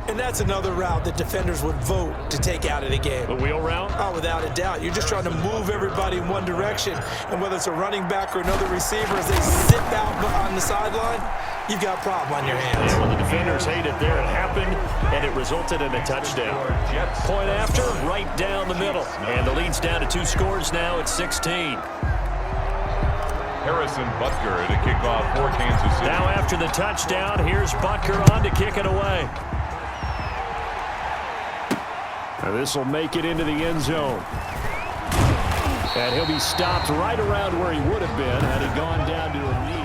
And that's another route that defenders would vote to take out of the game. The wheel route? Oh, without a doubt. You're just trying to move everybody in one direction. And whether it's a running back or another receiver, as they zip out on the sideline, you've got a problem on your hands. Yeah, well, the defenders hate it there. It happened, and it resulted in a touchdown. Point after, right down the middle. And the lead's down to 2 scores now at 16. Harrison Butker to kick off for Kansas City. Now after the touchdown, here's Butker on to kick it away. Now this will make it into the end zone. And he'll be stopped right around where he would have been had he gone down to a knee.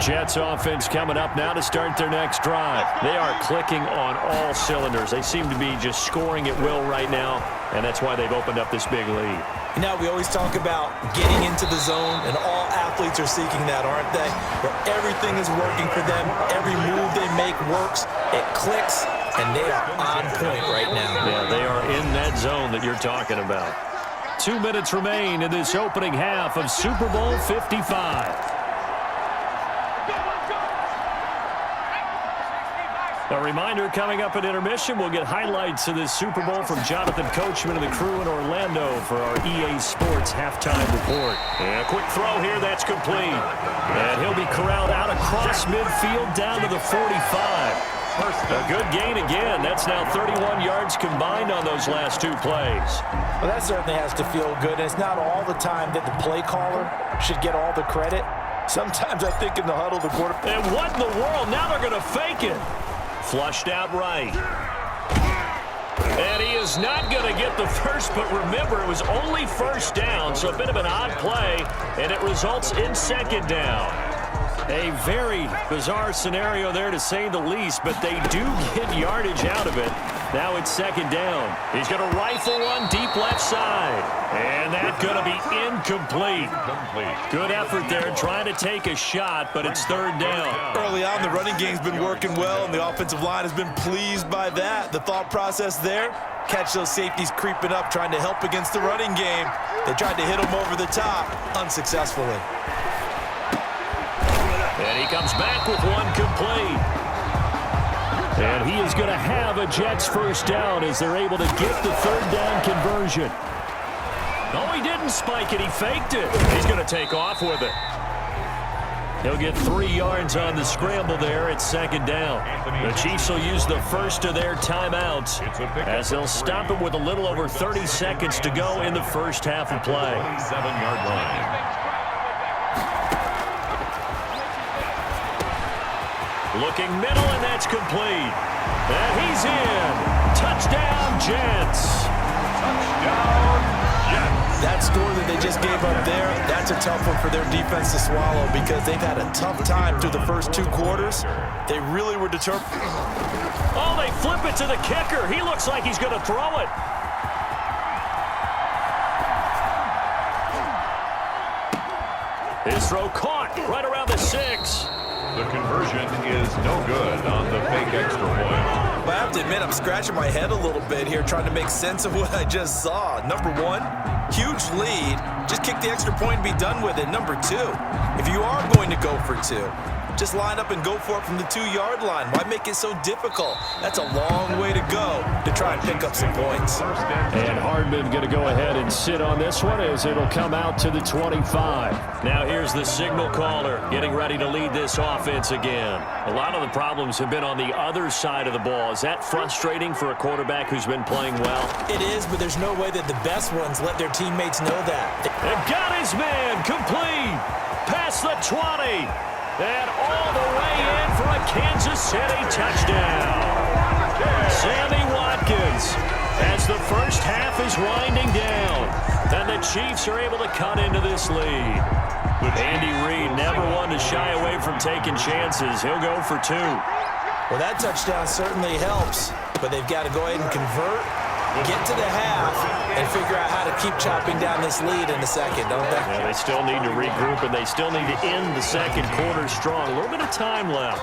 Jets offense coming up now to start their next drive. They are clicking on all cylinders. They seem to be just scoring at will right now, and that's why they've opened up this big lead. You know, we always talk about getting into the zone, and all athletes are seeking that, aren't they? Where everything is working for them. Every move they make works. It clicks, and they are on point right now. Yeah, they are in that zone that you're talking about. 2 minutes remain in this opening half of Super Bowl 55. A reminder coming up at intermission, we'll get highlights of this Super Bowl from Jonathan Coachman and the crew in Orlando for our EA Sports halftime report. And a quick throw here, that's complete. And he'll be corralled out across midfield down to the 45. A good gain again. That's now 31 yards combined on those last 2 plays. Well, that certainly has to feel good. And it's not all the time that the play caller should get all the credit. Sometimes I think in the huddle, the quarterback. And what in the world? Now they're going to fake it. Flushed out right. And he is not going to get the first, but remember, it was only first down, so a bit of an odd play, and it results in second down. A very bizarre scenario there, to say the least, but they do get yardage out of it. Now it's second down. He's going to rifle one deep left side. And that's going to be incomplete. Good effort there trying to take a shot, but it's third down. Early on, the running game's been working well, and the offensive line has been pleased by that. The thought process there, catch those safeties creeping up, trying to help against the running game. They tried to hit them over the top, unsuccessfully. And he comes back with one complete. And he is going to have a Jets first down as they're able to get the third down conversion. No, he didn't spike it. He faked it. He's going to take off with it. He'll get 3 yards on the scramble there at second down. The Chiefs will use the first of their timeouts as they'll stop it with a little over 30 seconds to go in the first half of play. 7-yard line. Looking middle, and that's complete. And he's in. Touchdown, Jets. Touchdown, Jets. That score that they just gave up there, that's a tough one for their defense to swallow because they've had a tough time through the first 2 quarters. They really were determined. Oh, they flip it to the kicker. He looks like he's going to throw it. His throw caught right around the 6. The conversion is no good on the fake extra point. Well, I have to admit, I'm scratching my head a little bit here trying to make sense of what I just saw. Number 1, huge lead. Just kick the extra point and be done with it. Number 2, if you are going to go for 2, just line up and go for it from the 2-yard line. Why make it so difficult? That's a long way to go to try and pick up some points. And Hardman going to go ahead and sit on this one as it'll come out to the 25. Now here's the signal caller getting ready to lead this offense again. A lot of the problems have been on the other side of the ball. Is that frustrating for a quarterback who's been playing well? It is, but there's no way that the best ones let their teammates know that. And got his man complete. Past the 20. And all the way in for a Kansas City touchdown. Sammy Watkins as the first half is winding down. And the Chiefs are able to cut into this lead. Andy Reid never one to shy away from taking chances. He'll go for 2. Well, that touchdown certainly helps, but they've got to go ahead and convert, get to the half, and figure out how to keep chopping down this lead in the second, don't they? Yeah, they still need to regroup, and they still need to end the second quarter strong. A little bit of time left.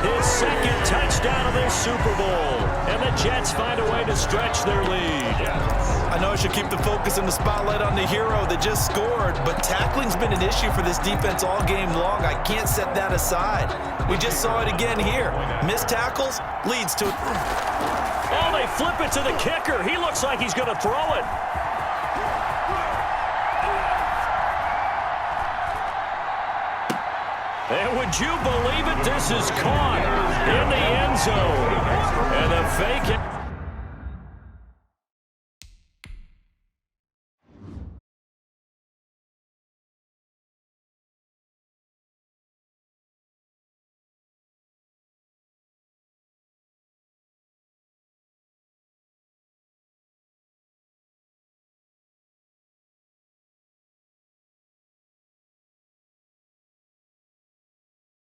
his second touchdown of this Super Bowl. And the Jets find a way to stretch their lead. I know I should keep the focus and the spotlight on the hero that just scored, but tackling's been an issue for this defense all game long. I can't set that aside. We just saw it again here. Missed tackles leads to... Oh, they flip it to the kicker. He looks like he's going to throw it. And would you believe it? This is caught in the end zone. And